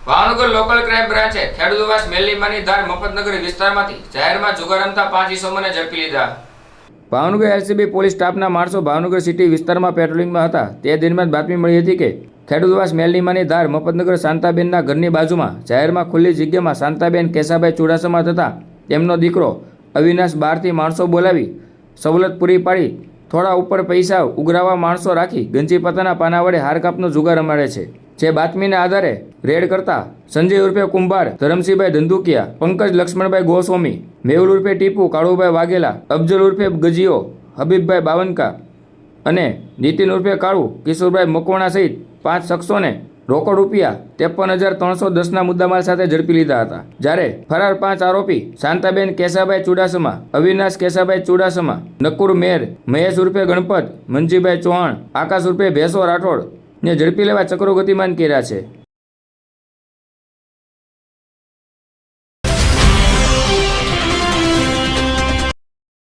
Bhavnagar local crime બ્રાન્ચે ખેડૂતવાસ મેલીમાની ધાર મફતનગર વિસ્તારમાંથી જાહેરમાં જુગાર રમતા 5 ઇસમોને ઝડપી લીધા। ભાવનગર એલસીબી પોલીસ સ્ટાફના માણસો ભાવનગર સિટી વિસ્તારમાં પેટ્રોલિંગમાં હતા તે દરમિયાન બાતમી મળી હતી કે ખેડૂતવાસ મેલીમાની ધાર મફતનગર શાંતાબેનના ઘરની બાજુમાં જાહેરમાં ખુલ્લી જગ્યામાં શાંતાબેન કેશાભાઈ ચુડાસમા તથા તેમનો દીકરો અવિનાશ બહારથી માણસો બોલાવી સવલત પૂરી પાડી થોડા ઉપર પૈસા ઉઘરાવા માણસો રાખી ગંજી પત્તાના પાના વડે હારકાપનો જુગાર રમાડે છે। જે બાતમીના આધારે રેડ કરતા સંજય ઉર્ફે કુંભાર, ધરમસિંહભાઈ ધંધુકિયા, પંકજ લક્ષ્મણભાઈ ગોસ્વામી, મેહુલ ઉર્ફે ટીપુ કાળુભાઈ વાઘેલા, અફજલ ઉર્ફે ગજીઓ, હબીબભાઈ બાવનકા અને નીતિન ઉર્ફે કાળુ, કિશોરભાઈ મકવાણા સહિત 5 શખ્સોને રોકડ રૂપિયા 53,310ના મુદ્દામાલ સાથે ઝડપી લીધા હતા। જ્યારે ફરાર 5 આરોપી શાંતાબેન કેશાભાઈ ચુડાસમા, અવિનાશ કેશાભાઈ ચુડાસમા, નકુર મેર, મહેશ ઉર્ફે ગણપત, મંજીભાઈ ચૌહાણ, આકાશ ઉર્ફે ભેસો રાઠોડ ને ઝડપી લેવા ચક્રો ગતિમાન કર્યા છે।